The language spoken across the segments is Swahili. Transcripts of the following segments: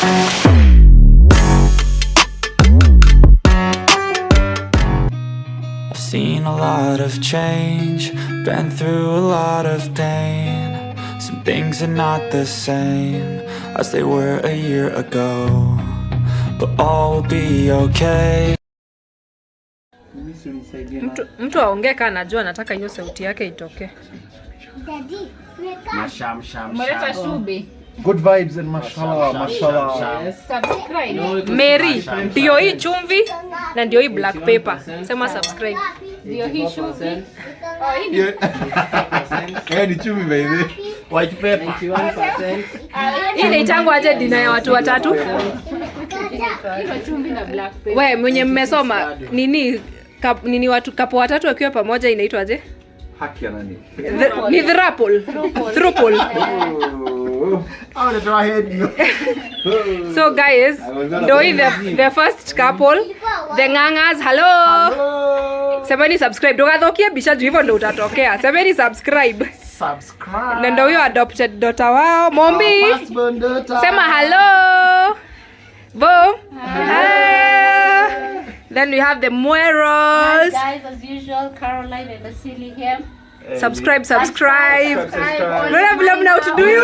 I've seen a lot of change, been through a lot of pain. Some things are not the same as they were a year ago, but all will be okay. Mtu aongee kana anajua anataka hiyo sauti yake itoke. Mleta shubi. Good vibes and mashallah, mashallah. Subscribe. Mary, ndio hii chumvi na ndio hii black pepper. Sema subscribe. Ndio hii shubi. Ni chumvi baby. White pepper. 91%. Hii inaitangwa aje dina ya watu watatu? Hiyo chumvi na black pepper. Wewe mwenye mmesoma nini watu kapo watatu wakiwa pamoja inaitwa aje? Haki ya nani? Ni thruple. Thruple. So guys, the first couple, the ngangas, hello. Semeni subscribe. Tukathokie bisha juu hivyo ndio utatokea. Semeni subscribe. Subscribe. Na ndio huyo adopted daughter wao, Mombi. Sema hello. Boom. Then we have the Mueros. Hi guys, as usual, Caroline and Vasily here. Subscribe. Wewe vile mna to do you?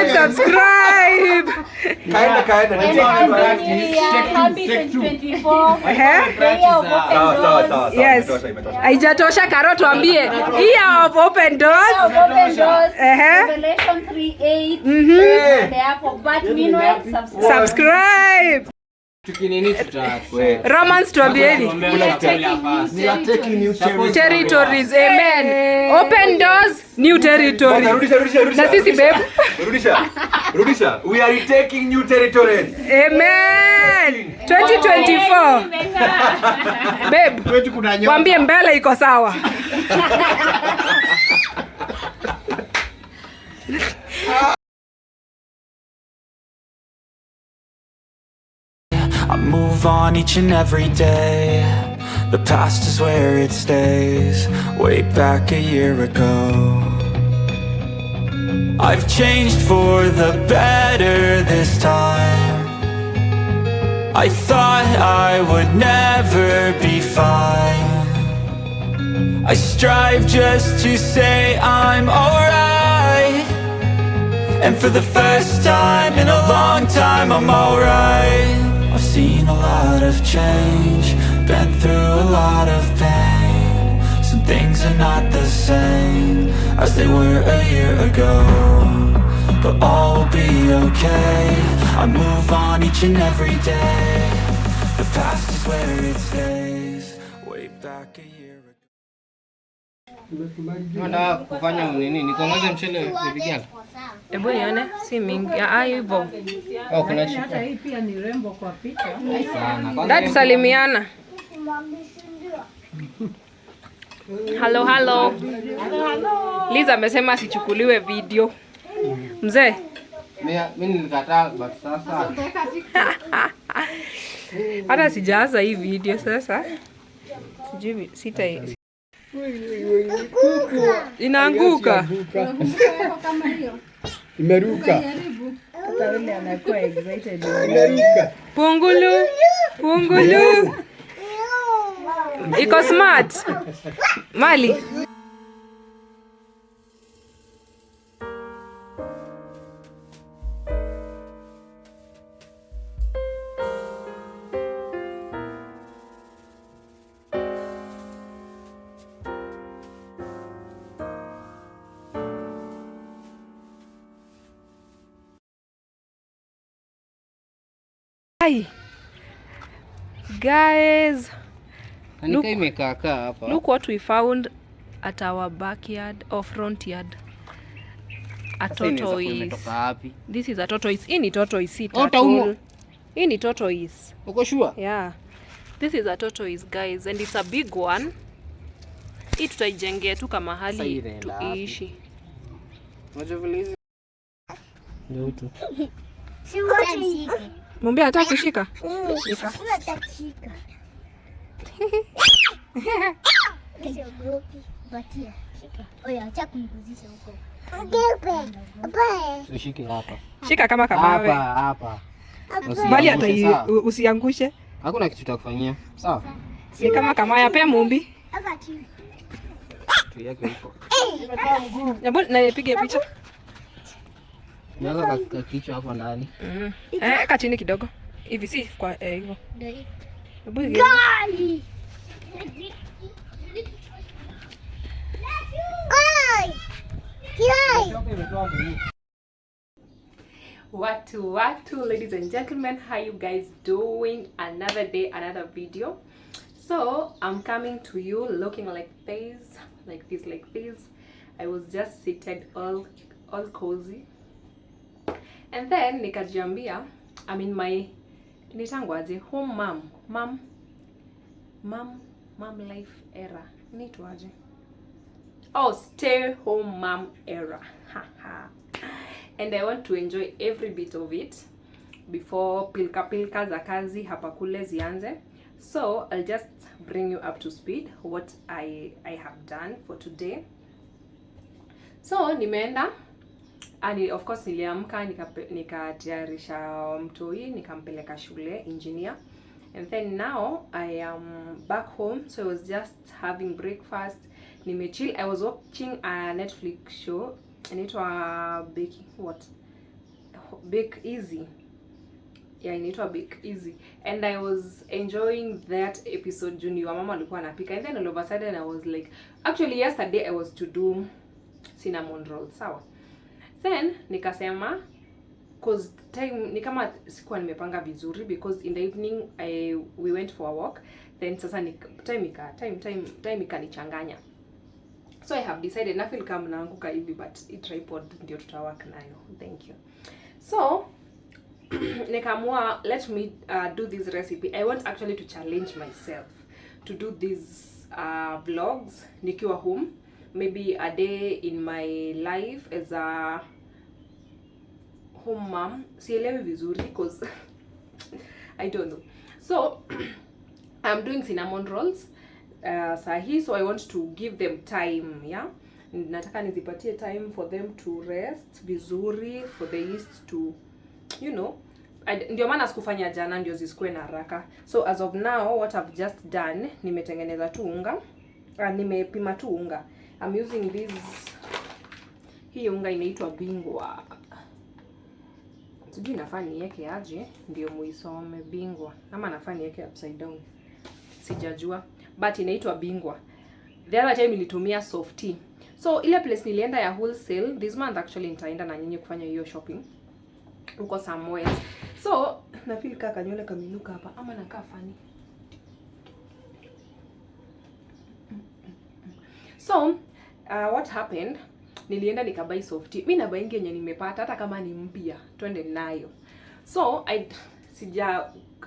Subscribe. Happy 2024. Yes. Haijatosha Karo tuambie. Year of open doors. Revelation 3:8. The app of but meanwhile Subscribe. Romans tuambieni. Territories, amen. Open doors, new territories. Na sisi babe. Rudisha. We are taking new territories. Amen. 2024. Babe. Waambie mbele iko sawa. I move on each and every day. The past is where it stays. Way back a year ago, I've changed for the better this time. I thought I would never be fine. I strive just to say I'm alright, and for the first time in a long time I'm alright. I've seen a lot of change, been through a lot of pain. Some things are not the same as they were a year ago, but all will be okay. I move on each and every day. The past is where it stays. Way back a year ago. Ndio kufanya nini? Nikaongeze mchele nipigia. Hebu nione si mingi. Hivyo. Kuna chipo. hata hii pia ni rembo kwa picha. Sana. Dad salimiana. Hello. Liza amesema asichukuliwe video. Mzee. Mimi nilikataa but sasa. Hata sijaanza hii video sasa. Sijui inaanguka. Kama hiyo. Imeruka. Hata yule anakuwa excited. Imeruka. Pungulu. Iko smart. Mali. Guys, look what we found at our backyard or front yard. A tortoise. This is a tortoise. Hii ni tortoise. Hii ni tortoise. Uko sure? Yeah. This is a tortoise, guys, and it's a big one. Hii tutaijengea tu kama hali tuishi. Unajua vile hizi ndio tu. Mwambie hata kushika. Shika. Usiogopi. Batia. Shika. Oya, acha kuniguzisha huko. Ushike hapa. Shika kama kamawe. Hapa. Bali hata usiangushe. Hakuna kitu tutakufanyia. Sawa? Ni kama kamawe pia Mumbi. Tu yake huko. Hebu na nipige picha. Naweza kaka kichwa hapo ndani. Eka chini kidogo. Hivi si kwa hivyo. Hebu Gai! Watu, ladies and gentlemen, how you guys doing? Another day, another video. So I'm coming to you looking like this. I was just seated all cozy, and then nikajiambia, I'm in my nitangwaje home mom life era. Nitwaje? Oh, stay home mom era. And I want to enjoy every bit of it before pilka za kazi hapa kule zianze. So I'll just bring you up to speed what I have done for today. So nimeenda and of course niliamka nikatayarisha mtoi nikampeleka shule engineer, and then now I am back home, so I was just having breakfast. Nimechill. I was watching a Netflix show inaitwa Bake Easy. Yeah, inaitwa Bake Easy, and I was enjoying that episode. Junior mama alikuwa anapika, and then all of a sudden I was like, actually yesterday I was to do cinnamon rolls, sawa. Then nikasema cause time ni kama sikuwa nimepanga vizuri, because in the evening we went for a walk, then sasa time ikanichanganya. So I have decided na feel kama naanguka hivi, but it tripod ndio tutawork nayo. Thank you. So nikamua let me do this recipe. I want actually to challenge myself to do these vlogs nikiwa home, maybe a day in my life as a home mom. Sielewi vizuri because I don't know. So I'm doing cinnamon rolls sahi, so I want to give them time, yeah. Nataka nizipatie time for them to rest vizuri, for the yeast to, you know, ndio maana sikufanya jana ndio zisikue na haraka. So as of now what I've just done, nimetengeneza tu unga, nimepima tu unga. I'm using this, hii unga inaitwa Bingwa. Sijui nafaa niweke aje ndio muisome Bingwa, ama nafaa niweke upside down, sijajua, but inaitwa Bingwa. The other time nilitumia soft tea. So ile place nilienda ya wholesale, this month actually nitaenda na nyinyi kufanya hiyo shopping uko somewhere. So na feel kaka nywele kaminuka hapa, ama nakaa funny. So what happened, nilienda nikabai soft tea. Mimi na baingi yenye nimepata hata kama ni mpya twende nayo. So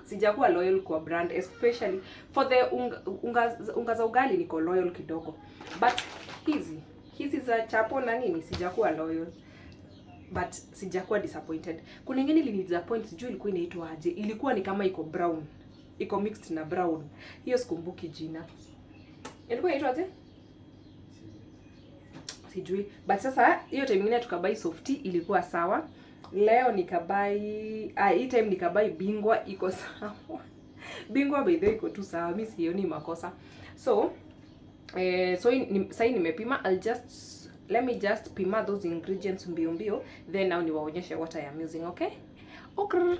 sijakuwa loyal kwa brand, especially for the unga za ugali niko loyal kidogo, but hizi za chapo na nini sijakuwa loyal, but sijakuwa disappointed. Kuna nyingine ili disappoint, sijui ilikuwa inaitwa aje, ilikuwa ni kama iko brown, iko mixed na brown, hiyo sikumbuki jina. Ilikuwa inaitwa aje sijui, but sasa hiyo time nyingine tukabai soft tea ilikuwa sawa. Leo nikabai hii time nikabai Bingwa, iko sawa. Bingwa by the way iko tu sawa, mimi sioni makosa. So sasa nimepima. Let me just pima those ingredients mbio, then now niwaonyeshe what I am using, okay? Okay.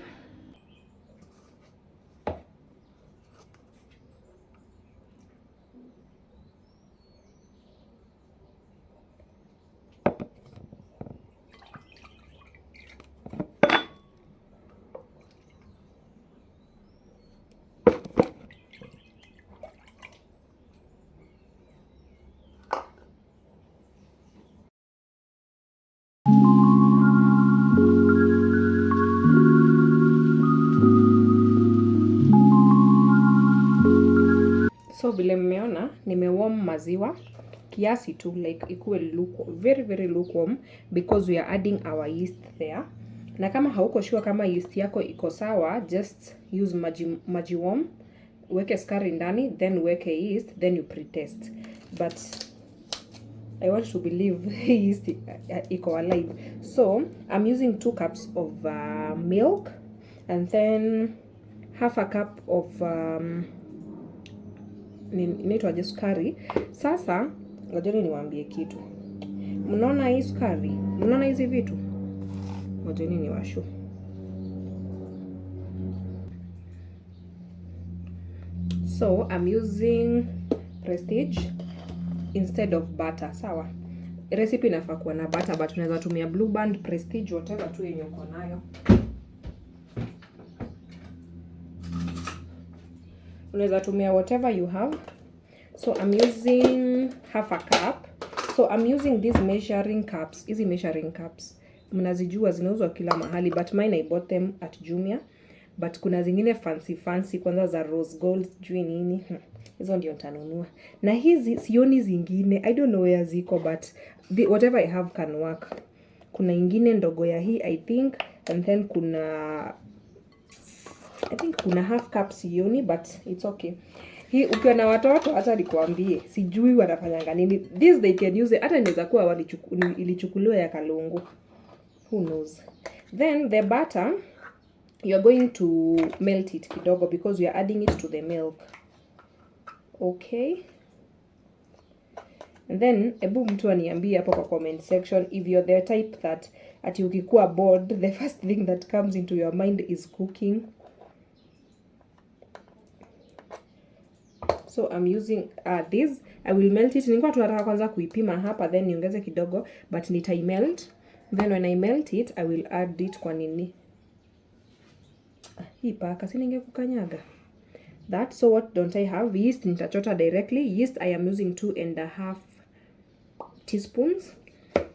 So vile mmeona nimewarm maziwa kiasi tu, like ikuwe lukewarm, very lukewarm, because we are adding our yeast there. Na kama hauko sure kama yeast yako iko sawa, just use maji warm, weke sukari ndani, then weke yeast, then you pretest. But I want to believe yeast iko alive. So I'm using 2 cups of milk and then half a cup of inaitwaje sukari. Sasa ngojeni niwaambie kitu. Mnaona hii sukari? Mnaona hizi vitu? Ngojeni niwashu. So I'm using Prestige instead of butter. Sawa. Recipe inafaa kuwa na butter, but unaweza tumia Blue Band, Prestige, whatever tu yenye uko nayo. Unaweza tumia whatever you have. So I'm using half a cup. So I'm using these measuring cups. Hizi measuring cups mnazijua zinauzwa kila mahali, but mine I bought them at Jumia. But kuna zingine fancy kwanza za rose gold juu nini. Hizo ndio nitanunua. Na hizi sioni zingine. I don't know where ziko, but whatever I have can work. Kuna ingine ndogo ya hii I think, and then kuna half cup sioni, but it's okay. Hii ukiwa na watoto hata nikwambie, sijui wanafanyanga nini. This they can use it. Hata inaweza kuwa ilichukuliwa ya Kalungu. Who knows? Then the butter, you're going to melt it kidogo because you're adding it to the milk. Okay. And then ebu mtu aniambie hapo kwa comment section if you're the type that ati ukikuwa bored, the first thing that comes into your mind is cooking. So I'm using this. I will melt it. Nilikuwa tunataka kwanza kuipima hapa then niongeze kidogo, but nitai-melt. Then when I melt it, I will add it kwa nini. Hii paka si ningekukanyaga. That, so what don't I have? Yeast nitachota directly. Yeast I am using 2.5 teaspoons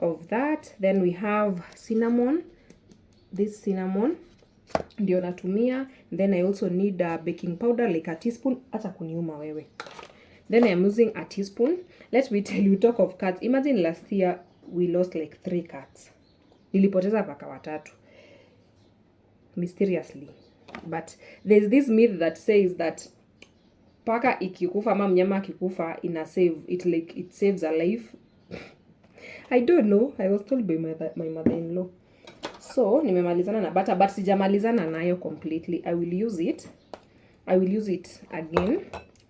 of that. Then we have cinnamon. This cinnamon ndio natumia. Then I also need baking powder like a teaspoon. Acha kuniuma wewe. Then I am using a teaspoon. Let me tell you, talk of cats. Imagine last year we lost like 3 cats. Nilipoteza paka 3. Mysteriously. But there's this myth that says that paka ikikufa ama mnyama akikufa it saves a life. I don't know. I was told by my mother-in-law. So nimemalizana na butter, but sijamalizana nayo completely. I will use it again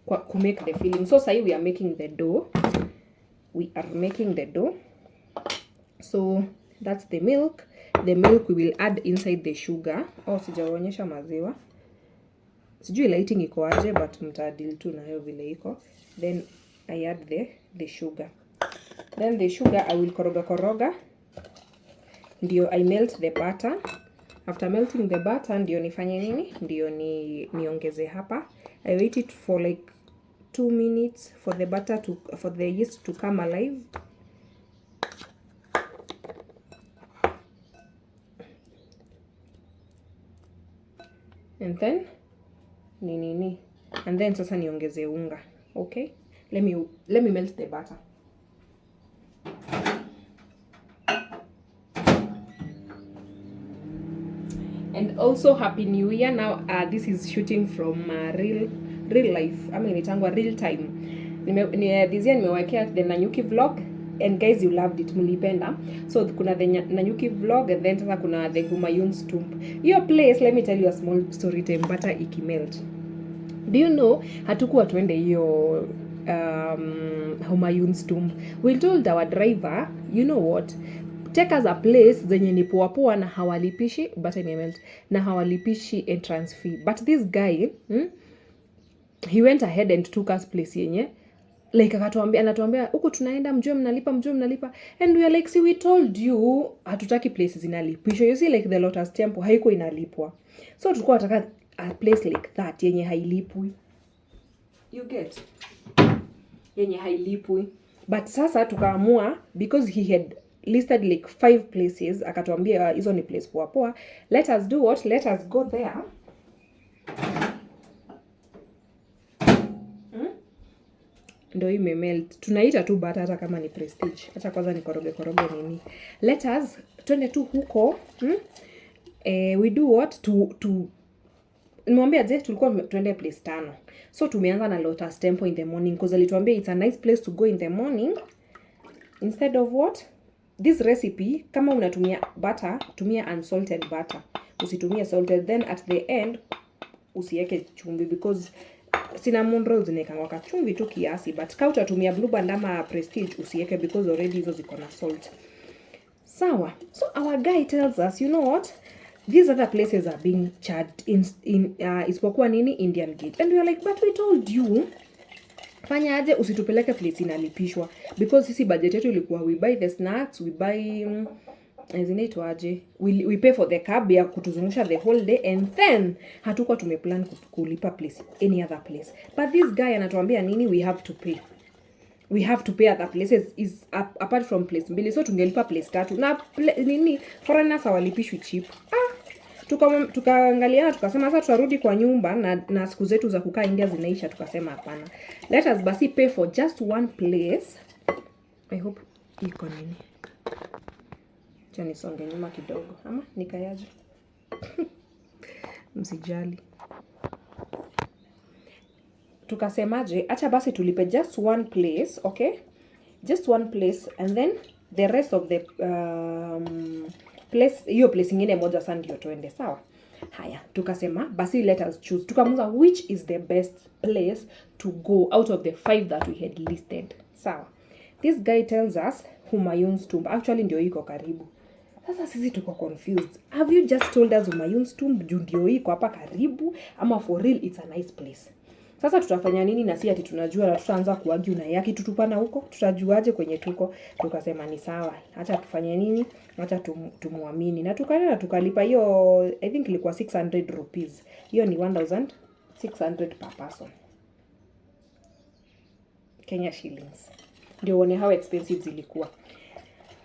to make the filling. So say we are making the dough. So that's the milk. The milk we will add inside the sugar. Sijaonyesha maziwa. Sijui lighting iko aje, but mtadeal tu nayo vile iko. Then I add the sugar. Then the sugar I will koroga. Ndio I melt the butter. After melting the butter ndio nifanye nini? Ndio niongeze hapa. I wait it for like 2 minutes for the yeast to come alive. And then and then sasa niongeze unga. Okay? Let me melt the butter. And also happy new year. Now this is shooting from real life. I mean itangwa real time. This year nimewekea the Nanyuki vlog, and guys you loved it, mlipenda. So kuna the Nanyuki vlog, and then sasa kuna the Humayun's tomb. Your place, let me tell you a small story time. Butter ikimelt. Do you know hatukuwa tuende hiyo Humayun's tomb. We told our driver, you know what? Take us a place zenye ni poa na hawalipishi butter imemelt na hawalipishi entrance fee. But this guy, he went ahead and took us place yenye like anatuambia huko tunaenda mjue mnalipa, and we are like, see we told you hatutaki places zinalipishwa. You see like the Lotus Temple haiko inalipwa, so tulikuwa tunataka a place like that yenye hailipwi, you get, yenye hailipwi. But sasa tukaamua because he had listed like 5 places, akatuambia hizo ni place poa. Let us do what? Let us go there. Ndio imemelt. Tunaita tu butter hata kama ni Prestige. Acha kwanza nikoroge nini. Let us twende tu huko. We do what? Nimwambia je tulikuwa tuende place 5. So tumeanza na Lotus Temple in the morning because alituambia it's a nice place to go in the morning. instead of what this recipe, kama unatumia butter, tumia unsalted butter, usitumie salted. Then at the end usiweke chumvi, because cinnamon rolls zinaekangwa kachumvi tu kiasi, but kama utatumia Blue Band ama Prestige usiweke, because already hizo ziko na salt. Sawa. So our guy tells us, you know what, these other places are being charged in isipokuwa nini, Indian Gate. And we are like, but we told you fanya aje usitupeleke place inalipishwa, because sisi budget yetu ilikuwa we buy the snacks, we buy zinaitwa aje, we pay for the cab ya kutuzungusha the whole day, and then hatuko tumeplan kulipa place any other place. But this guy anatuambia nini, we have to pay other places is apart from place mbili, so tungelipa place 3 na nini, foreigners hawalipishwi cheap. Tukaangaliana tukasema sasa tutarudi kwa nyumba na siku zetu za kukaa India zinaisha, tukasema hapana, let us basi pay for just one place. I hope iko nini, chani songe nyuma kidogo ama nikayaje. Msijali. Tukasemaje, acha basi tulipe just one place, okay, just one place, and then the rest of the place, hiyo place ingine moja sana ndio tuende. Sawa. Haya, tukasema basi let us choose. Tukamuza which is the best place to go out of the 5 that we had listed. Sawa. This guy tells us Humayun's tomb. Actually ndio iko karibu. Sasa sisi tuko confused. Have you just told us Humayun's tomb ndio iko hapa karibu, ama for real it's a nice place? Sasa tutafanya nini? Na si ati tunajua na tutaanza kuargue na yaki tutupana huko, tutajuaje kwenye tuko? Tukasema ni sawa, acha tufanye nini, acha tumuamini. Na tukaenda na tukalipa hiyo, I think ilikuwa 600 rupees. Hiyo ni 1600 per person, Kenya shillings. Ndio uone how expensive zilikuwa.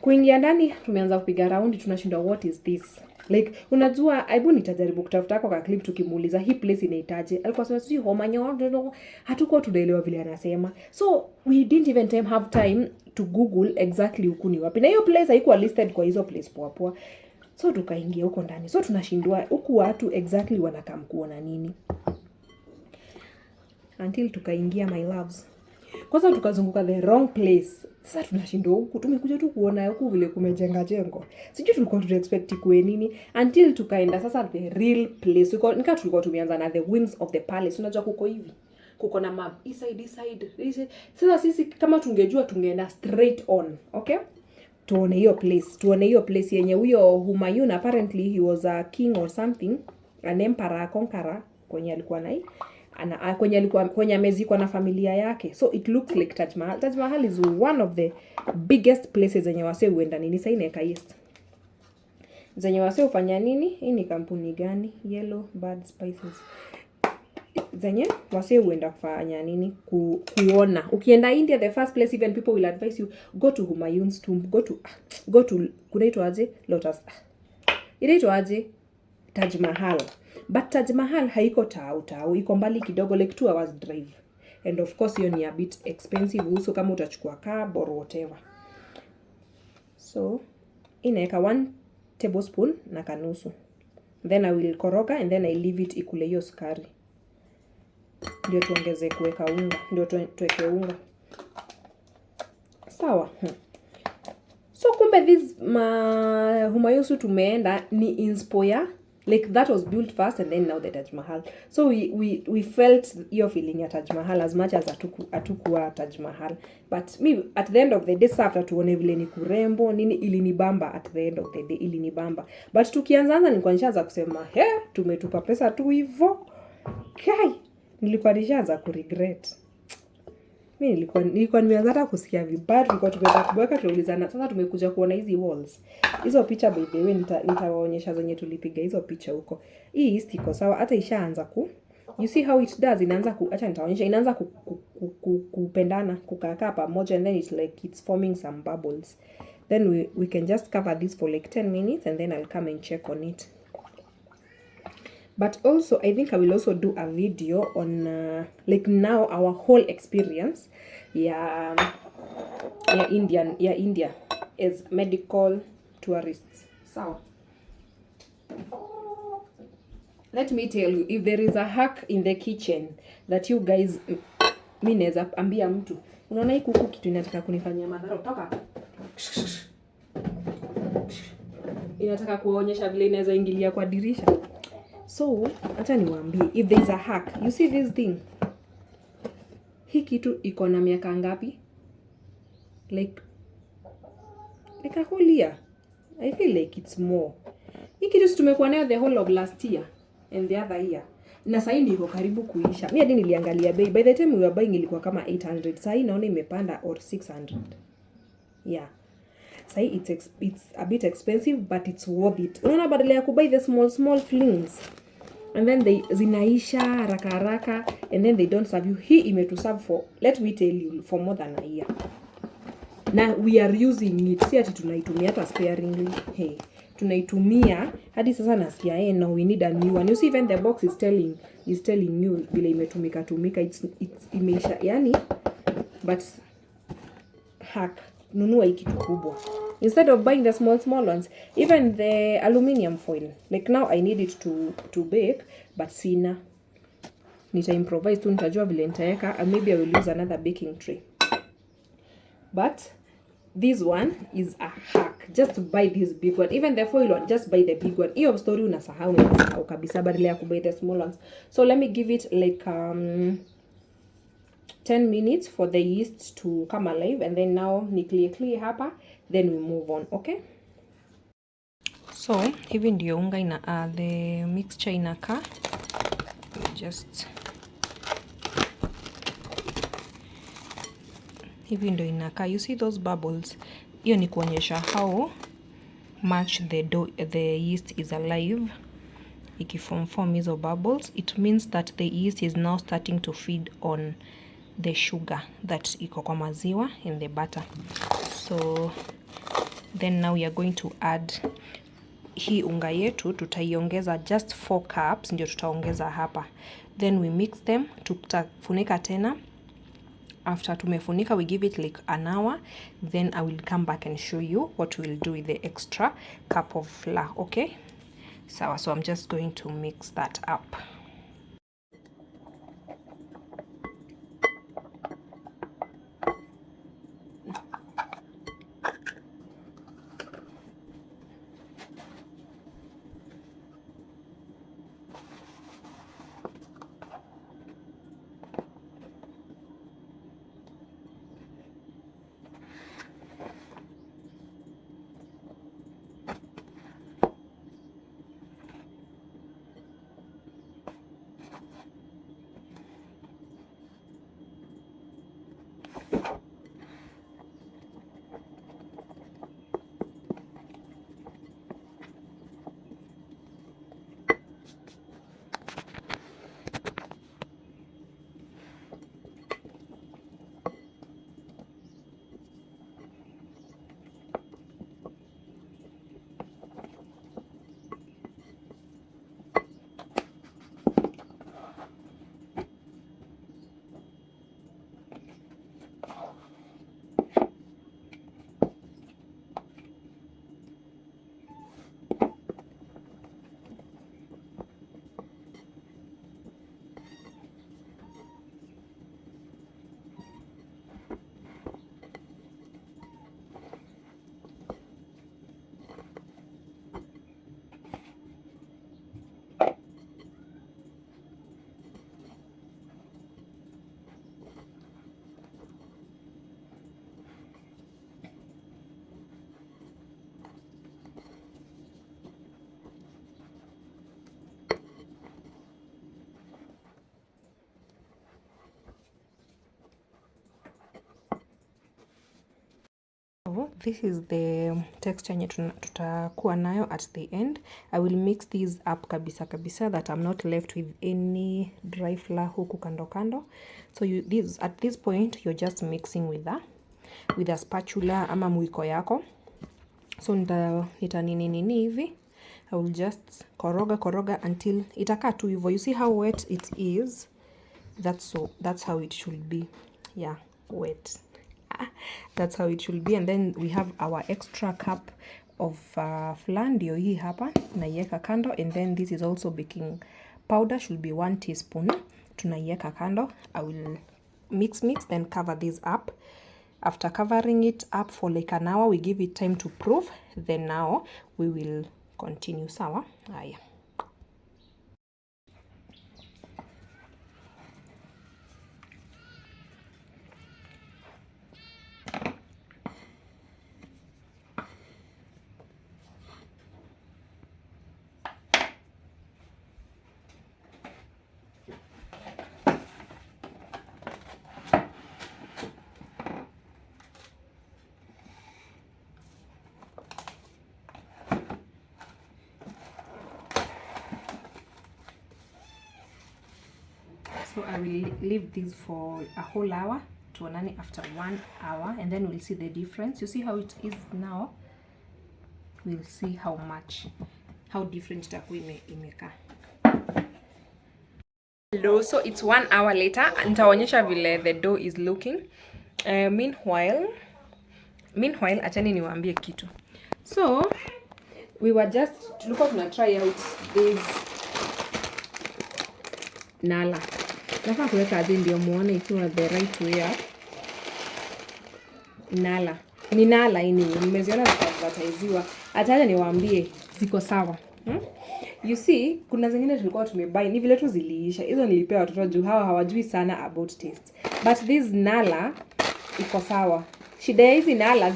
Kuingia ndani tumeanza kupiga round, tunashindwa what is this. Like unajua, aibu nitajaribu kutafuta kwa clip tukimuuliza hii place inaitaje. Alikuwa sema sisi Homanyo, hatuko tunaelewa vile anasema. So we didn't even have time to google exactly huku ni wapi. Na hiyo place haikuwa listed kwa hizo place poa poa. So tukaingia huko ndani. So tunashindwa huku watu exactly wanakam kuona nini. Until tukaingia, my loves. Kwanza tukazunguka the wrong place. Sasa tunashindwa huku, tumekuja tu kuona huku vile kumejenga jengo. Sijui tulikuwa expect kuwe nini, until tukaenda sasa the real place. Nika tulikuwa tumeanza na the wings of the palace. Unajua kuko hivi, kuko na map east side. Sasa sisi kama tungejua tungeenda straight on, okay? Tuone hiyo place yenye huyo Humayun, apparently he was a king or something, an emperor, conqueror, kwenye alikuwa nai kwenye amezikwa na familia yake. So it looks like Taj Mahal. Taj Mahal is one of the biggest places zenye wase huenda nini. Sasa inaweka east zenye wase ufanya nini. Hii ni kampuni gani? Yellow Bird Spices. Zenye wase huenda kufanya nini, kuona. Ukienda India, the first place even people will advise you go to Humayun's tomb, go to kunaitwa aje Lotus, inaitwa aje Taj Mahal. But Taj Mahal haiko tau, iko mbali kidogo, like 2 hours drive. And of course hiyo ni a bit expensive also kama utachukua cab or whatever. So inaeka 1 tablespoon na kanusu. Then I will koroga and then I leave it ikule hiyo sukari. Ndio tuongeze kuweka unga, ndio tuweke unga. Sawa. So kumbe this Humayun's tumeenda ni inspire. Like that was built first and then now the Taj Mahal. So we felt your feeling at Taj Mahal as much as atukuwa Taj Mahal. But me at the end of the day, after tuone vile ni kurembo nini, ilinibamba at the end of the day, ilinibamba. But tukianza nilikuwa nishaanza kusema tumetupa pesa tu hivyo. Kai nilikuwa nishaanza kuregret. Mimi nilikuwa nimeanza hata kusikia vibaya. Tulikuwa tumeweza kubweka, tunaulizana sasa tumekuja kuona hizi walls. Hizo picha by the way nitawaonyesha zenye tulipiga hizo picha huko. Hii iko sawa, hata ishaanza you see how it does, inaanza acha nitaonyesha, inaanza kupendana, kukaa pamoja, and then it's forming some bubbles. Then we can just cover this for like 10 minutes and then I'll come and check on it. But also, I think I will also do a video on like now our whole experience India as medical tourists. So, let me tell you, if there is a hack in the kitchen that you guys, mimi naweza ambia mtu, unaona hii kuku kitu inataka kunifanyia madhara, toka Inataka kuonyesha vile inaweza ingilia kwa dirisha. So, acha niwaambie, if there is a hack, you see this thing? Hii kitu iko na miaka ngapi? Like a whole year. I feel like it's more. Hii kitu tumekuwa nayo the whole of last year and the other year. Na sasa ndio iko karibu kuisha. Mimi hadi niliangalia bei. By the time we were buying ilikuwa kama 800. Sasa naona imepanda or 600. Yeah. Sasa it's a bit expensive but it's worth it. Unaona badala ya kubuy the small flings and then they zinaisha haraka and then they don't serve you. Hii imetuserve for, let me tell you, for more than a year. Na we are using it. Si ati tunaitumia hata sparingly. Hey, tunaitumia hadi sasa nasikia now we need a new one. You see even the box is telling you vile imetumika it's imeisha yani, but hack, nunua hiki kitu kubwa instead of buying the small ones. Even the aluminium foil, like now I need it to bake but sina, nita improvise tu, nitajua vile nitaweka, and maybe I will use another baking tray. But this one is a hack. Just buy this big one. Even the foil one, just buy the big one. Hiyo story unasahau kabisa badala ya kubuy the small ones. So let me give it like 10 minutes for the yeast to come alive, and then now ni clear hapa, then we move on. Okay, so hivi ndio unga ina the mixture inakaa. Just hivi ndio inakaa. You see those bubbles? Hiyo ni kuonyesha how much the yeast is alive. Ikiform hizo bubbles, it means that the yeast is now starting to feed on the sugar that iko kwa maziwa in the butter. So then now we are going to add hii unga yetu, tutaiongeza just 4 cups ndio tutaongeza hapa, then we mix them. Tutafunika tena. After tumefunika, we give it like an hour, then I will come back and show you what we'll do with the extra cup of flour. Okay, so I'm just going to mix that up. This is the texture yenye tutakuwa nayo at the end. I will mix these up kabisa that I'm not left with any dry flour huku kando. So at this point you're just mixing with a spatula ama mwiko yako. So nita nini hivi. I will just koroga until itakaa tu hivyo. You see how wet it is? That's how it should be. Yeah, wet. That's how it should be. And then we have our extra cup of flour, ndio hii hapa naiweka kando. And then this is also baking powder, should be 1 teaspoon. Tunaiweka kando. I will mix then cover this up. After covering it up for like an hour, we give it time to proof. Then now we will continue. Sawa? Haya. So I will leave this for a whole hour to onani after 1 hour, and then we'll see the difference. You see how it is now? We'll see how different itakuwa imekaa. Hello, so it's 1 hour later. Nitaonyesha vile the dough is looking. Meanwhile, achani niwaambie kitu. So we were just tulikuwa tuna try out this nala. Nafaa kuweka hadi ndio muone ikiwa the right way up. Nala. Ni nala ini. Nimeziona zikadvertisiwa. Hata niwaambie ziko sawa. You see, kuna zingine tulikuwa tumebuy ni vile tu ziliisha. Hizo nilipea watoto juu hawajui sana about taste. But this nala iko sawa. Shida hizi nala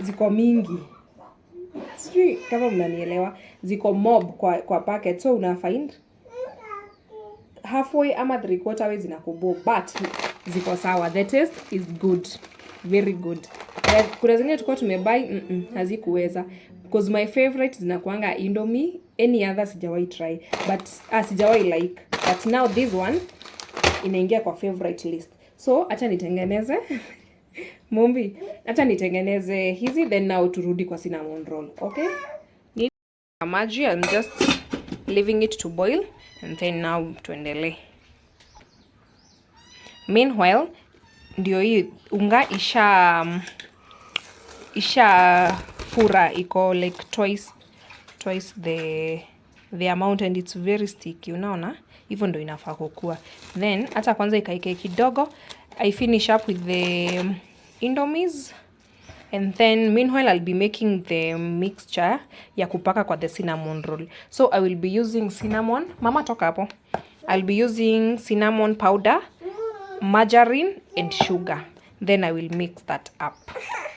ziko mingi. Sijui kama mnanielewa. Ziko mob kwa packet, so una find halfway ama 3/4 way zinakubo, but ziko sawa. The taste is good, very good. Kuna zingine tulikuwa tumebuy hazikuweza, because my favorite zinakuanga Indomie. Any other sijawahi try, but sijawahi like, but now this one inaingia kwa favorite list. So acha nitengeneze Mumbi, acha nitengeneze hizi, then now turudi kwa cinnamon roll. Okay, need maji. I'm just leaving it to boil, and then now tuendelee. Meanwhile, ndio hii unga isha fura, iko like twice the amount, and it's very sticky. Unaona hivyo ndio inafaa kukua. Then hata kwanza ikaike kidogo, I finish up with the Indomies, and then meanwhile I'll be making the mixture ya kupaka kwa the cinnamon roll. So I will be using cinnamon. Mama toka hapo. I'll be using cinnamon powder, margarine and sugar. Then I will mix that up.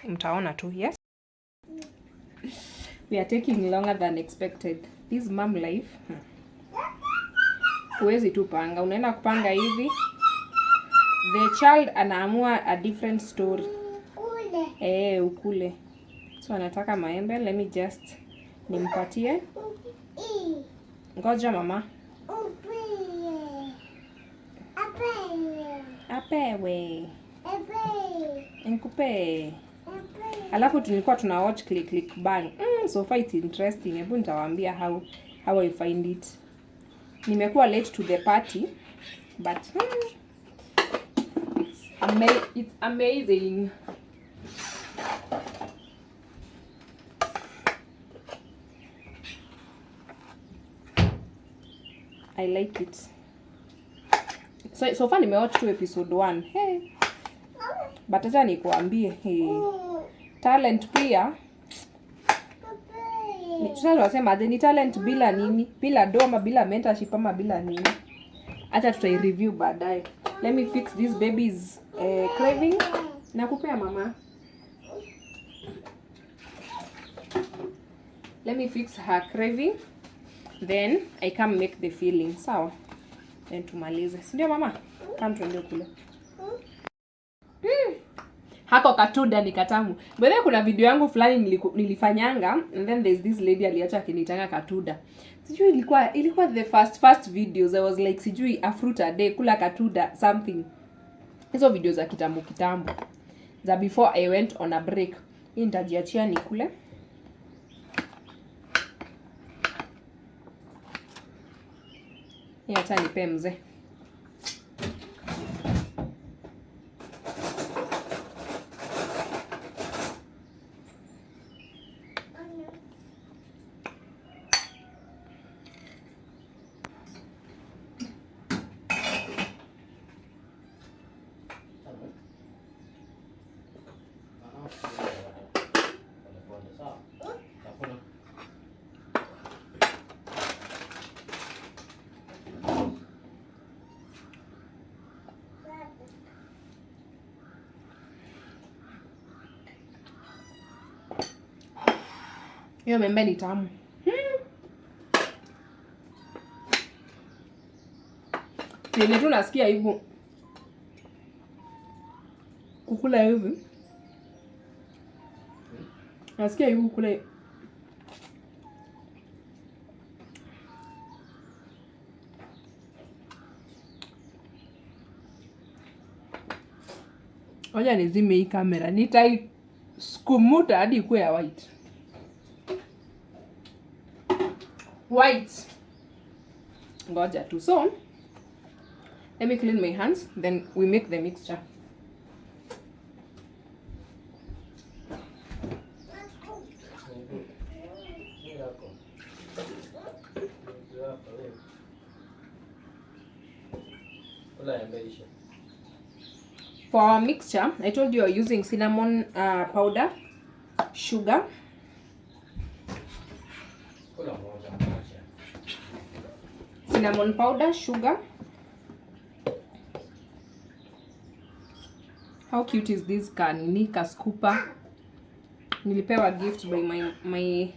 Mtaona tu, yes. We are taking longer than expected. This mom life. Huwezi tu panga. Unaenda kupanga hivi. The child anaamua a different story. Ukule. So anataka maembe. Let me just nimpatie. Ngoja mama. Apewe. Nikupe. Alafu tulikuwa tuna watch click bang. So far it's interesting. Hebu nitawaambia how I find it. Nimekuwa late to the party, but it's amazing. I like it. So far nimewatch 2 episode 1. Hey. But acha nikuambie, talent pia. Tunasema ni talent bila nini? Bila doma, bila mentorship ama bila nini? Acha tutai review baadaye. Let me fix this baby's craving. Nakupea mama. Let me fix her craving. Then I come make the filling. Sawa? Then tumalize. Si ndio mama? Come tuende kule. Hako katuda ni katamu. Bado kuna video yangu fulani nilifanyanga, and then there's this lady aliacha akinitanga katuda. Sijui ilikuwa the first videos. I was like sijui a fruit a day, kula katuda something. Hizo videos za kitambo za before I went on a break. Hii nitajiachia nikule. Hii acha nipe mzee. Hiyo membe ni tamu. Nili tu nasikia hivi kukula hivi. Nasikia hivi kukula. Oja nizime hii kamera. Nitaikumuta hadi ikuwe ya white. White. Ngoja tu. So, let me clean my hands, then we make the mixture. For our mixture, I told you you're using cinnamon powder, sugar, cinnamon powder, sugar. How cute is this Nika scooper? Nilipewa gift by my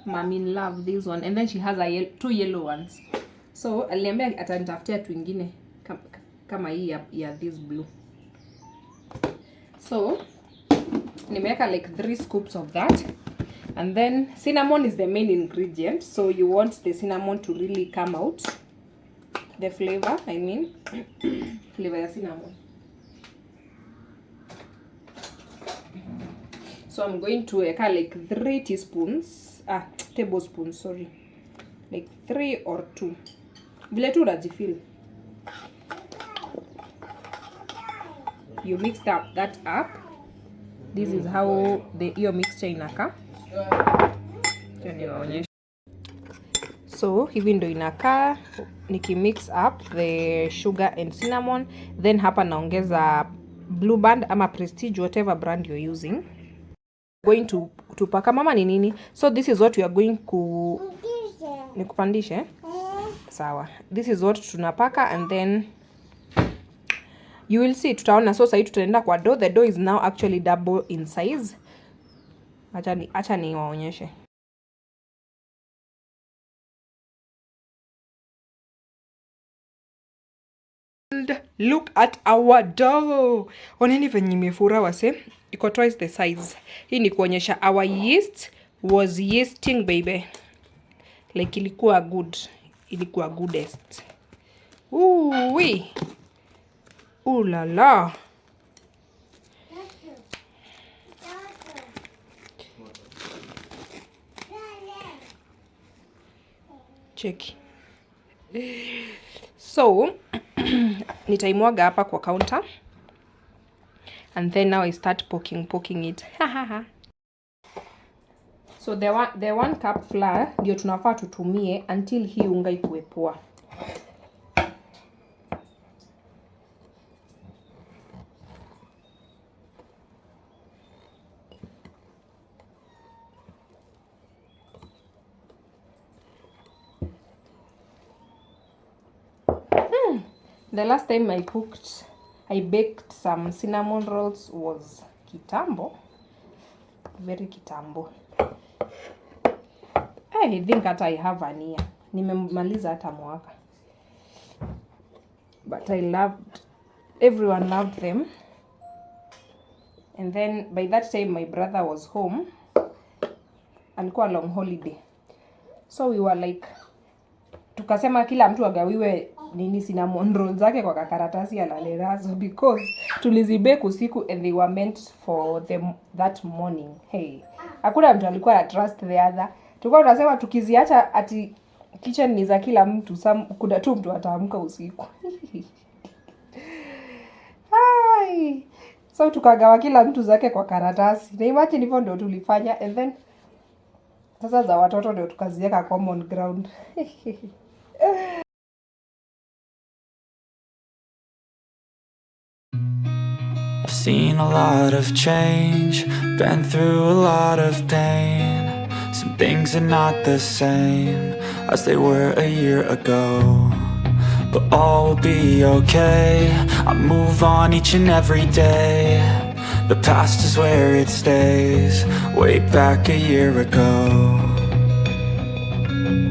mom in love, this one, and then she has two yellow ones. So aliambia atanitafutia tu ingine kama hii ya this blue. So nimeweka like 3 scoops of that, and then cinnamon is the main ingredient, so you want the cinnamon to really come out, the flavor, I mean flavor ya cinnamon. So I'm going to weka like 3 tablespoons, sorry, like 3 or 2, vile tu unajifeel. You mix that up. This is how your mixture inakaa. So hivi ndo inakaa nikimix up the sugar and cinnamon, then hapa naongeza Blue Band ama Prestige, whatever brand you're using. Going to paka mama ni nini? So this is what we are going nikupandishe. Sawa. This is what tunapaka, and then you will see, tutaona. So sasa tutaenda kwa dough. The dough is now actually double in size. Acha ni waonyeshe. Look at our dough. Oneni venye imefura wase. Iko twice the size. Hii ni kuonyesha our yeast was yeasting, baby. Like ilikuwa good. Ilikuwa goodest. Ooh wee. Ooh la la. Check. So nitaimwaga hapa kwa counter, and then now I start poking it. So the 1 cup flour ndio tunafaa tutumie until hii unga ikuwe poa. The last time I baked some cinnamon rolls was kitambo. Very kitambo. I think that I have an year. Nimemaliza hata mwaka. But everyone loved them. And then by that time my brother was home. Alikuwa long holiday. So we were like, tukasema kila mtu agawiwe cinnamon rolls zake kwa karatasi ya lalerazo, because tulizibake usiku and they were meant for that morning. Hey, hakuna mtu alikuwa ya trust the other. Tulikuwa tunasema tukiziacha ati kitchen ni za kila mtu, kuna tu mtu ataamka usiku. Hai. So tukagawa kila mtu zake kwa karatasi. Na imagine hivyo ndio tulifanya, and then sasa za watoto ndio tukaziweka common ground. I've seen a lot of change, been through a lot of pain. Some things are not the same as they were a year ago, but all will be okay. I move on each and every day. The past is where it stays, way back a year ago.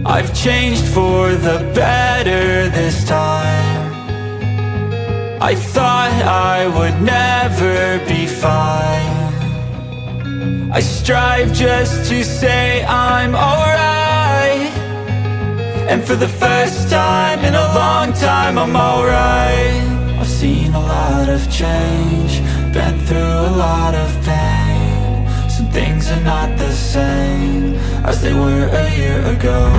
I've changed for the better this time. I thought I would never be fine. I strive just to say I'm alright. And for the first time in a long time I'm alright. I've seen a lot of change, been through a lot of pain. Some things are not the same as they were a year ago,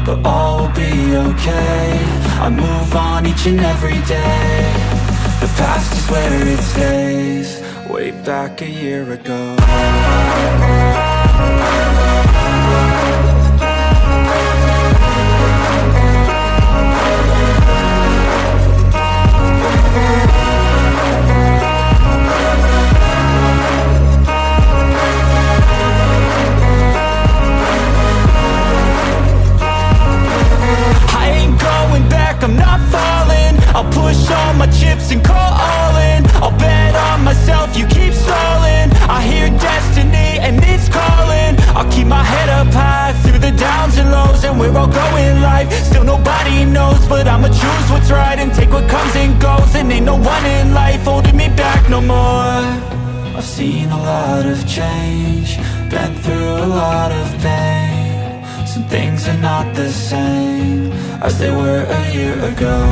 but all will be okay. I move on each and every day. The past is where it stays, way back a year ago. I'm not falling. I'll push all my chips and call all in. I'll bet on myself, you keep stalling. I hear destiny and it's calling. I'll keep my head up high through the downs and lows. And we're all going life, still nobody knows. But I'ma choose what's right and take what comes and goes. And ain't no one in life holding me back no more. I've seen a lot of change, been through a lot of pain. Some things are not the same as they were a year ago,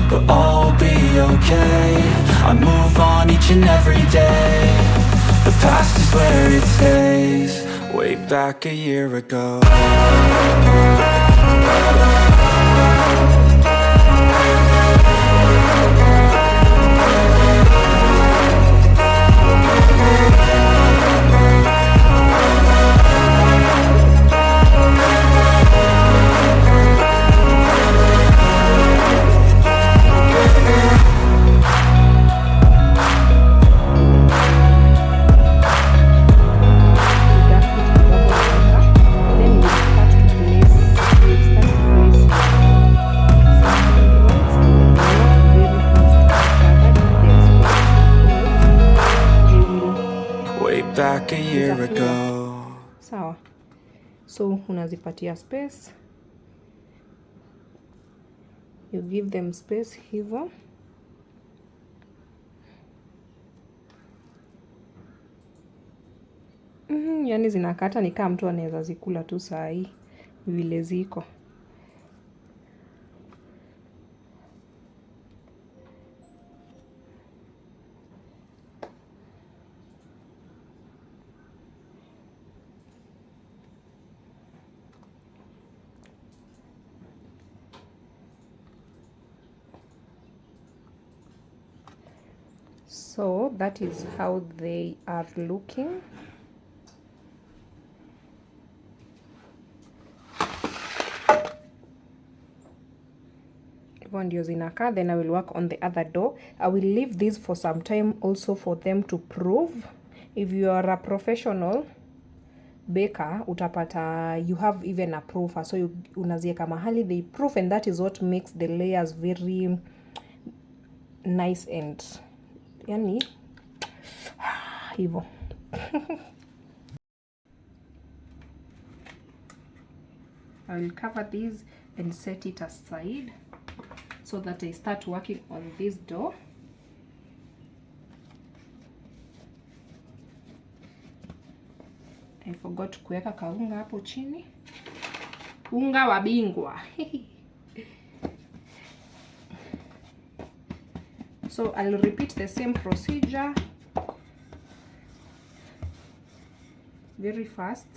but all will be okay. I move on each and every day. The past is where it stays, way back a year ago. Back a year ago. Sawa. So unazipatia space. You give them space hivyo. Yani zinakata ni kama mtu anaweza zikula tu saa hii vile ziko. So that is how they are looking. Hivyo ndio zinakaa. Then I will work on the other door. I will leave this for some time also for them to prove. If you are a professional baker, utapata you have even a proofer. So you unazieka mahali they proof, and that is what makes the layers very nice and yani hivyo. I will cover these and set it aside so that I start working on this door. I forgot kuweka kaunga hapo chini. Unga wa bingwa. So I'll repeat the same procedure very fast.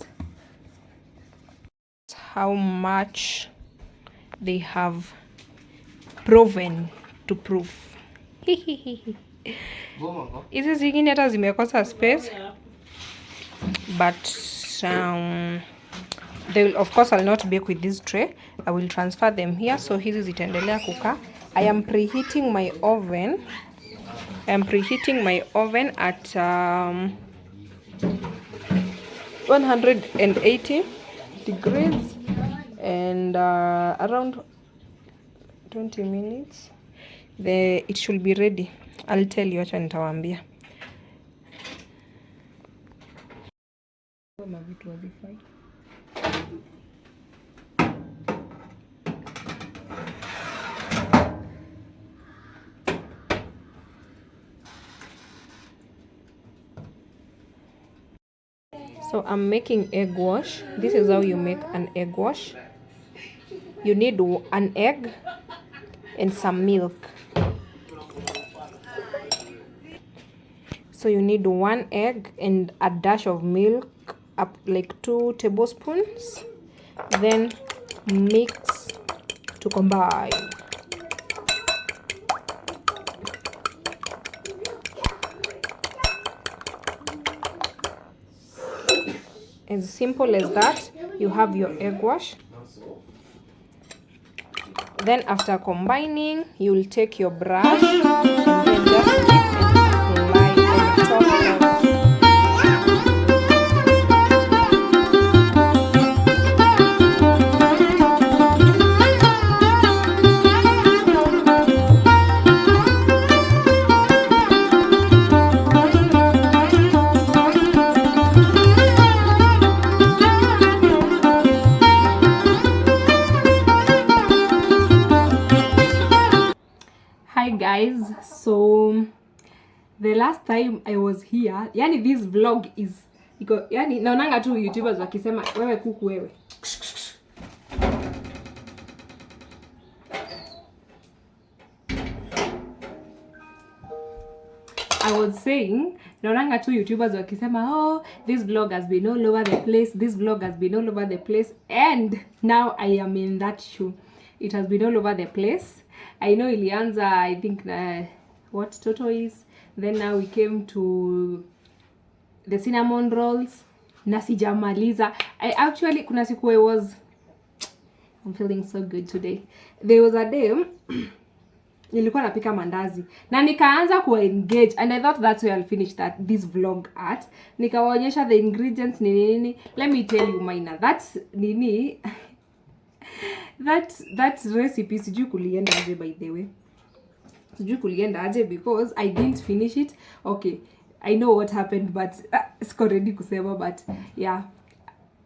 How much they have proven to prove. Hizi zingine hata zimekosa space, but they will, of course I'll not bake with this tray. I will transfer them here. So hizi zitaendelea kukaa. I am preheating my oven. I am preheating my oven at 180 degrees and around 20 minutes it should be ready. I'll tell you, acha nitawaambia. So I'm making egg wash. This is how you make an egg wash. You need an egg and some milk. So you need 1 egg and a dash of milk, up like 2 tablespoons. Then mix to combine. As simple as that, you have your egg wash. Then after combining, you will take your brush and then just dip and apply on top of. Hi guys, so the last time I was here, yani this vlog is iko, yani naonanga tu YouTubers wakisema wewe kuku wewe. I was saying naonanga tu YouTubers wakisema oh, this vlog has been all over the place, this vlog has been all over the place, and now I am in that shoe. It has been all over the place. I know ilianza, I think what Toto is, then now we came to the cinnamon rolls na sijamaliza. I actually kuna siku I'm feeling so good today. There was a day nilikuwa napika mandazi na nikaanza ku engage, and I thought that's where I'll finish this vlog at. Nikawaonyesha the ingredients nini. Let me tell you Maina, that's nini that recipe sijui kulienda aje, by the way. Sijui kulienda aje because I didn't finish it. Okay, I know what happened, but siko ready kusema, but yeah,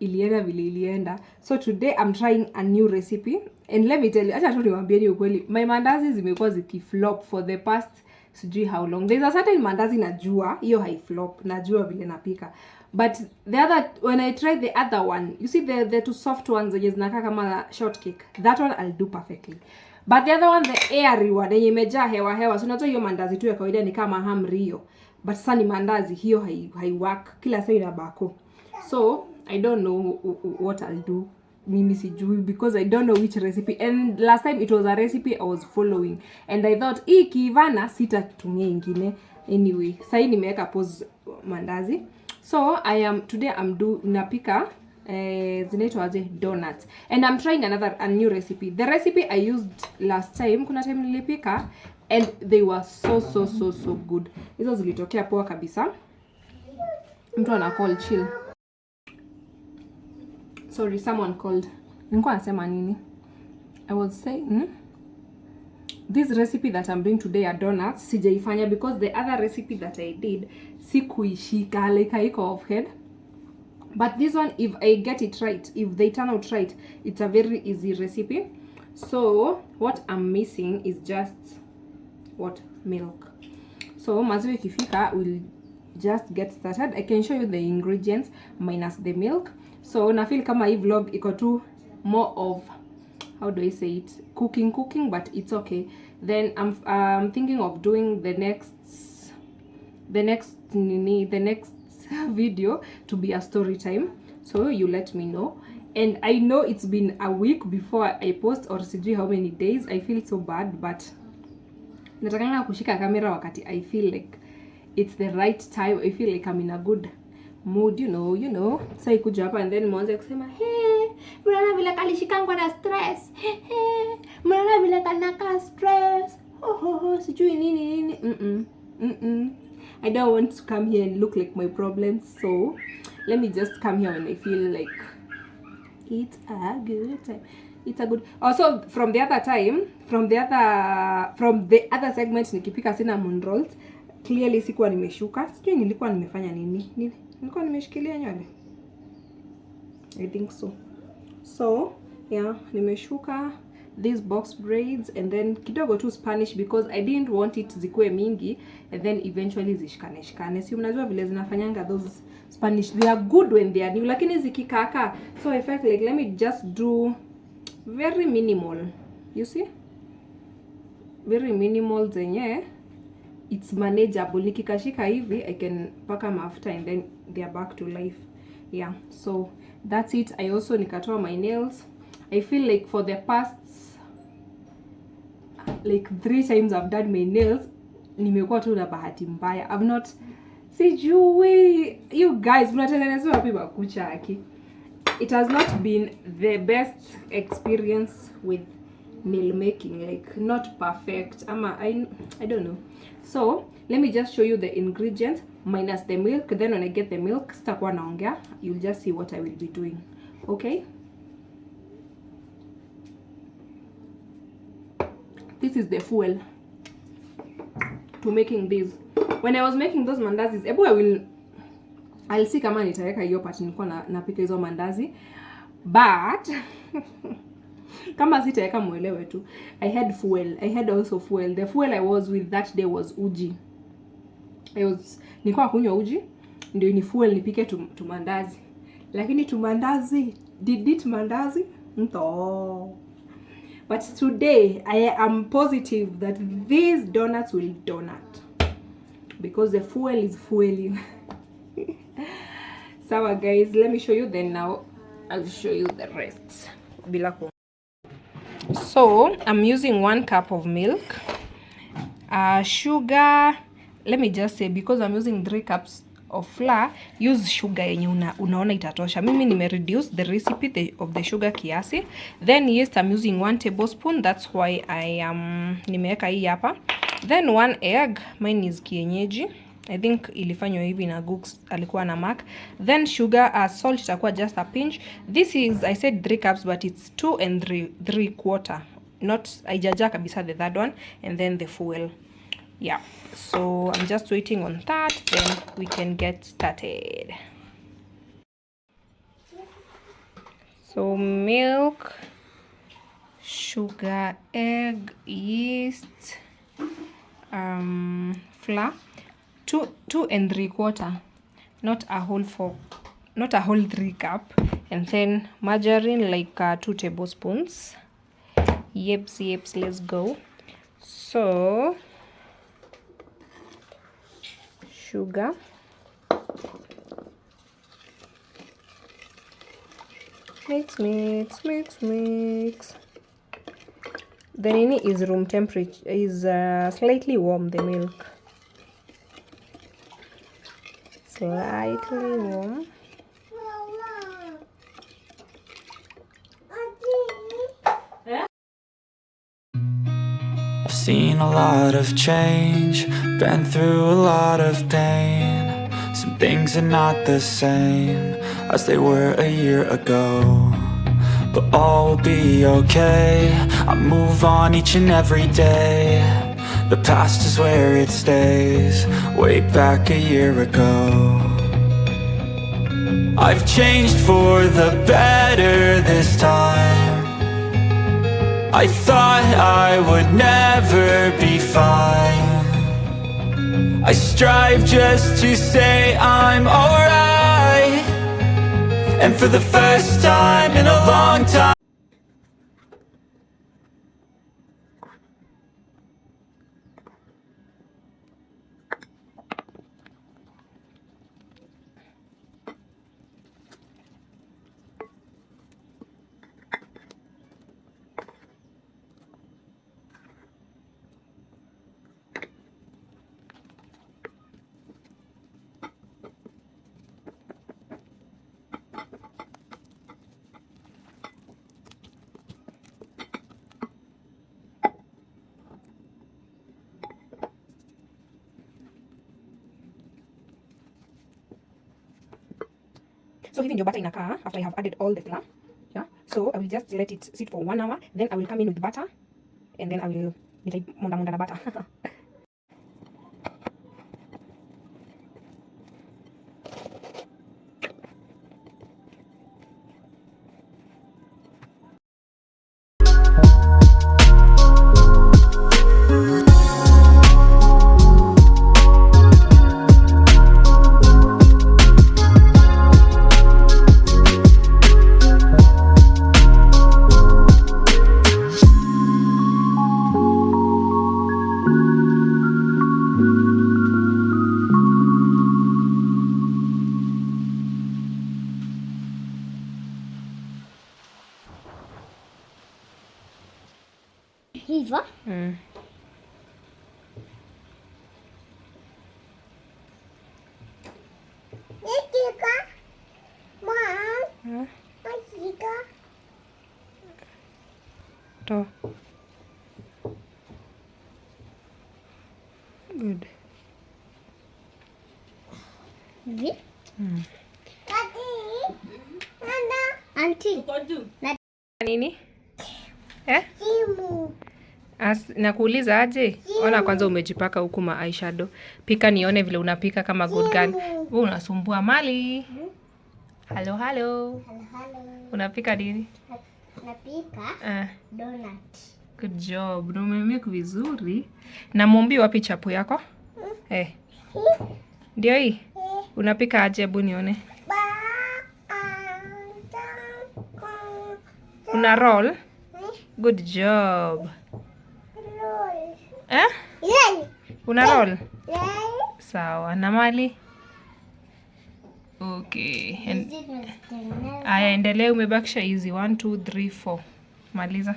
ilienda vile ilienda. So today I'm trying a new recipe, and let me tell you, acha tu niwaambieni ukweli, my mandazi zimekuwa zikiflop for the past sijui how long. There's a certain mandazi najua hiyo high flop, najua vile napika. But the other, when I tried the other one, you see the two soft ones zenye zinakaa kama shortcake, that one I'll do perfectly. But the other one, the airy one, yenye imejaa hewa. So unajua hiyo mandazi tu ya kawaida ni kama hamrio. But sasa ni mandazi, hiyo haiwork. Kila saa inabako. So I don't know what I'll do. Mimi sijui because I don't know which recipe. And last time it was a recipe I was following. And I thought, hii kiivana sitatumia ingine. Anyway, sasa nimeweka pause mandazi. So today I'm napika zinaitwa aje donuts, and I'm trying a new recipe. The recipe I used last time, kuna time nilipika, and they were so good. Hizo zilitokea poa kabisa. Mtu ana call chill. Sorry, someone called. Nilikuwa nasema nini? I was saying this recipe that I'm doing today are donuts sijaifanya because the other recipe that I did sikuishika, like haiko off head. But this one, if I get it right, if they turn out right, it's a very easy recipe. So what I'm missing is just milk. So maziwa ikifika, we'll just get started. I can show you the ingredients minus the milk. So na feel kama hii vlog iko tu more of, how do I say it, cooking, but it's okay. Then I'm thinking of doing the next video to be a story time, so you let me know. And I know it's been a week before I post, or sijui how many days. I feel so bad, but natakanga kushika kamera wakati I feel like it's the right time. I feel like I'm in a good mood, you know. So ikuja hapa and then mwanze kusema mnaona vile kalishikangwa na stress, mnaona vile kanaka stress, sijui nini. I don't want to come here and look like my problems, so let me just come here when I feel like it's a good time. It's a good. Also, from the other segment nikipika cinnamon rolls, clearly sikuwa nimeshuka. Sijui nilikuwa nimefanya nini? Nilikuwa nimeshikilia nywele. I think so. So, yeah, nimeshuka these box braids, and then kidogo tu Spanish because I didn't want it zikuwe mingi and then eventually zishikane. Si mnajua vile zinafanyanga Spanish. They are good when they are new, lakini zikikaka. So I felt like let me just do very minimal. You see? Very minimal zenye it's manageable. Nikikashika hivi I can paka mafuta and then they are back to life. Yeah, so that's it. I also nikatoa my nails. I feel like for the past like 3 times I've done my nails, nimekuwa tu na bahati mbaya. I've not, sijui you guys mnatengenezwa wapi makucha aki. It has not been the best experience with nail making, like not perfect. I don't know. So let me just show you the ingredients minus the milk. Then when I get the milk, sitakuwa naongea, you'll just see what I will be doing. Okay, this is the fuel to making this. When I was making those mandazis, I'll see kama nitaweka hiyo part nilikuwa napika hizo mandazi, but kama sitaweka muelewe tu. I had fuel. I had also fuel. The fuel I was with that day was uji. Nilikuwa kunywa uji ndio ni fuel nipike tumandazi. Lakini tumandazi did it mandazi? Nto. But today I am positive that these donuts will donut because the fuel is fueling. Sawa guys, let me show you, then now I'll show you the rest. So I'm using 1 cup of milk, sugar. Let me just say, because I'm using 3 cups of flour, use sugar yenye unaona itatosha. Mimi nime reduce the recipe of the sugar kiasi. Then yeast I'm using 1 tablespoon. That's why I am nimeweka hii hapa. Then 1 egg, mine is kienyeji. I think ilifanywa hivi na Gooks alikuwa na mark. Then sugar, salt itakuwa just a pinch. This is, I said 3 cups, but it's 2 and 3/4. Not aijaja kabisa the third one. And then the fuel. Yeah, so I'm just waiting on that, then we can get started. So milk, sugar, egg, yeast, flour, 2 and 3/4, not a whole 3 cup, and then margarine like 2 tablespoons. Yeps, let's go. So sugar, mix. The nini is room temperature, is slightly warm, the milk slightly warm. I've seen a lot of change, been through a lot of pain. Some things are not the same as they were a year ago, but all will be okay. I move on each and every day. The past is where it stays, way back a year ago. I've changed for the better this time. I thought I would never be fine. I strive just to say I'm alright. And for the first time in a long time, so hivi ndio butter inakaa after I have added all the flour. Yeah, so I will just let it sit for 1 hour, then I will come in with butter, and then I will munda na butter. hivyo. Nikika. Mom. Nikika. To. Good. Hivi. Auntie. Nini? Simu. Nakuuliza aje? Ona kwanza umejipaka huku ma eyeshadow. Pika nione vile unapika kama good girl. Wewe unasumbua mali. Hello. Hello. Unapika nini? Napika donut. Good job. Umemake vizuri. Na Mumbi wapi chapu yako? Ndio hii. Unapika aje, hebu nione. Una roll? Good job. Una roll? Sawa. Na Mali? Okay. Aya, endelea, umebakisha hizi 1 2 3 4. Maliza.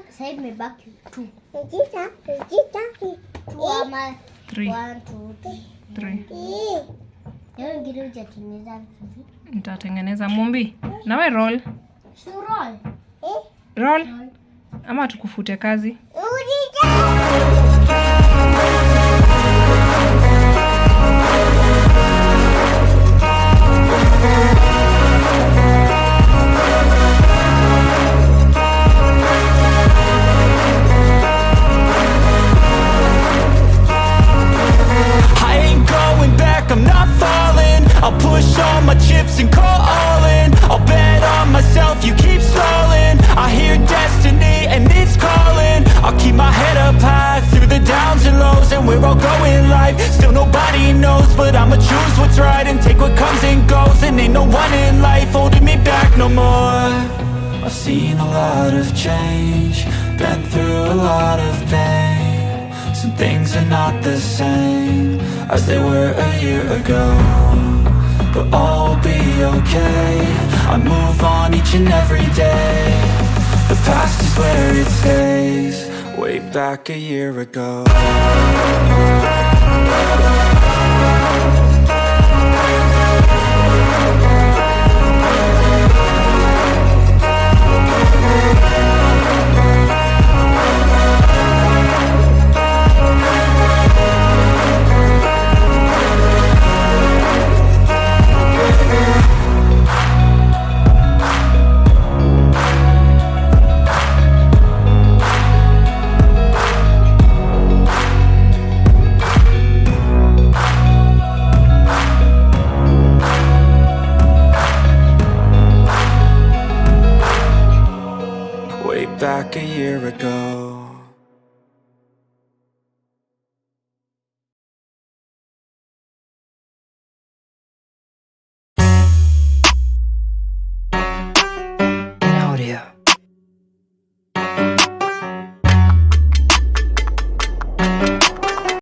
Sasa imebaki 2. 3. Leo ngine hujatengeneza vizuri. Nitatengeneza. Mumbi, nawe roll. Si roll. Roll. Ama tukufute kazi. I'm not falling. I'll push all my chips and call all in. I'll bet on myself, you keep stalling. I hear destiny and it's calling. I'll keep my head up high through the downs and lows. And we're all going live, still nobody knows. But I'ma choose what's right and take what comes and goes. And ain't no one in life holding me back no more. I've seen a lot of change, been through a lot of pain. Some things are not the same as they were a year ago, but all will be okay. I move on each and every day. The past is where it stays, way back a year ago. Back a year ago.